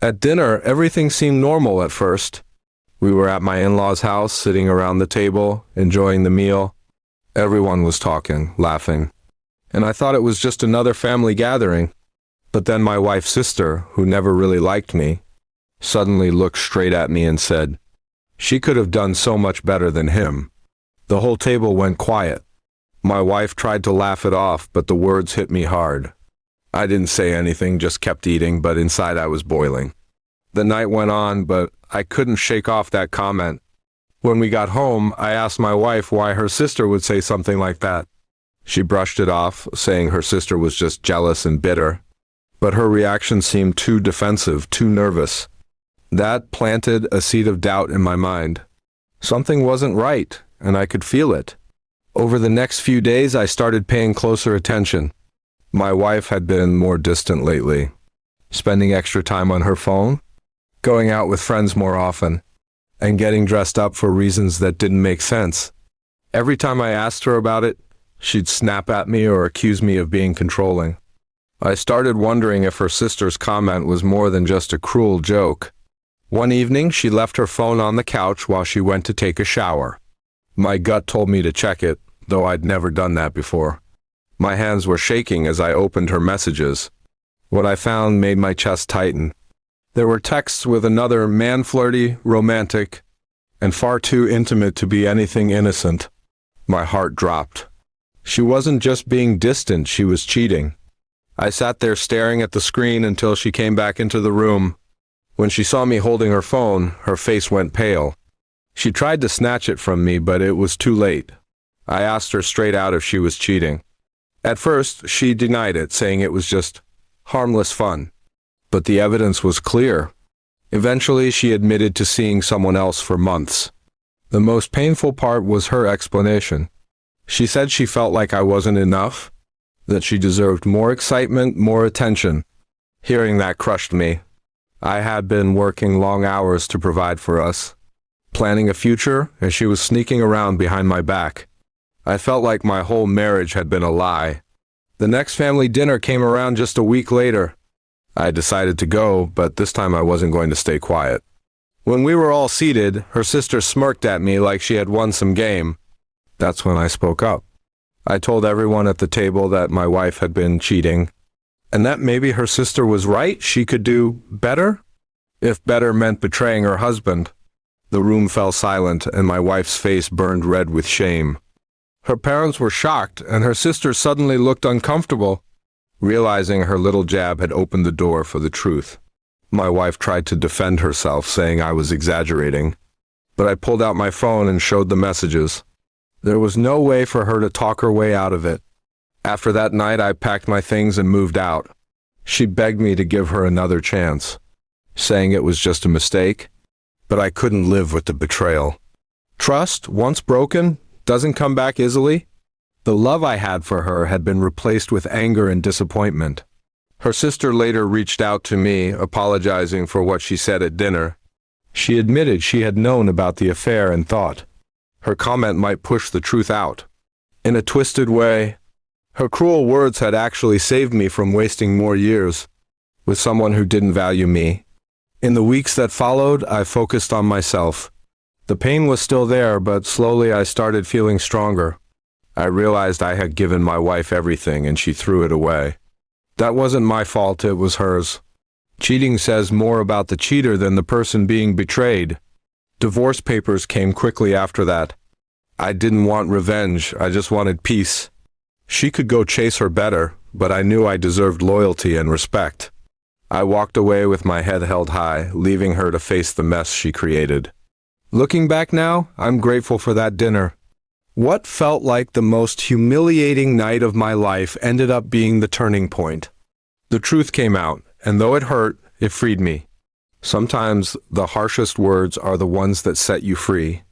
At dinner, everything seemed normal at first. We were at my in-laws' house, sitting around the table, enjoying the meal. Everyone was talking, laughing, and I thought it was just another family gathering. But then my wife's sister, who never really liked me, suddenly looked straight at me and said, "She could have done so much better than him." The whole table went quiet. My wife tried to laugh it off, but the words hit me hard. I didn't say anything, just kept eating, but inside I was boiling. The night went on, but I couldn't shake off that comment. When we got home, I asked my wife why her sister would say something like that. She brushed it off, saying her sister was just jealous and bitter. But her reaction seemed too defensive, too nervous. That planted a seed of doubt in my mind. Something wasn't right, and I could feel it. Over the next few days, I started paying closer attention. My wife had been more distant lately, spending extra time on her phone, going out with friends more often, and getting dressed up for reasons that didn't make sense. Every time I asked her about it, she'd snap at me or accuse me of being controlling. I started wondering if her sister's comment was more than just a cruel joke. One evening, she left her phone on the couch while she went to take a shower. My gut told me to check it, though I'd never done that before. My hands were shaking as I opened her messages. What I found made my chest tighten. There were texts with another man, flirty, romantic, and far too intimate to be anything innocent. My heart dropped. She wasn't just being distant, she was cheating. I sat there staring at the screen until she came back into the room. When she saw me holding her phone, her face went pale. She tried to snatch it from me, but it was too late. I asked her straight out if she was cheating. At first, she denied it, saying it was just harmless fun. But the evidence was clear. Eventually, she admitted to seeing someone else for months. The most painful part was her explanation. She said she felt like I wasn't enough, that she deserved more excitement, more attention. Hearing that crushed me. I had been working long hours to provide for us, planning a future, and she was sneaking around behind my back. I felt like my whole marriage had been a lie. The next family dinner came around just a week later. I decided to go, but this time I wasn't going to stay quiet. When we were all seated, her sister smirked at me like she had won some game. That's when I spoke up. I told everyone at the table that my wife had been cheating, and that maybe her sister was right, she could do better, if better meant betraying her husband. The room fell silent, and my wife's face burned red with shame. Her parents were shocked, and her sister suddenly looked uncomfortable, realizing her little jab had opened the door for the truth. My wife tried to defend herself, saying I was exaggerating, but I pulled out my phone and showed the messages. There was no way for her to talk her way out of it. After that night, I packed my things and moved out. She begged me to give her another chance, saying it was just a mistake, but I couldn't live with the betrayal. Trust, once broken, doesn't come back easily. The love I had for her had been replaced with anger and disappointment. Her sister later reached out to me, apologizing for what she said at dinner. She admitted she had known about the affair and thought her comment might push the truth out. In a twisted way, her cruel words had actually saved me from wasting more years with someone who didn't value me. In the weeks that followed, I focused on myself. The pain was still there, but slowly I started feeling stronger. I realized I had given my wife everything and she threw it away. That wasn't my fault, it was hers. Cheating says more about the cheater than the person being betrayed. Divorce papers came quickly after that. I didn't want revenge, I just wanted peace. She could go chase her better, but I knew I deserved loyalty and respect. I walked away with my head held high, leaving her to face the mess she created. Looking back now, I'm grateful for that dinner. What felt like the most humiliating night of my life ended up being the turning point. The truth came out, and though it hurt, it freed me. Sometimes the harshest words are the ones that set you free.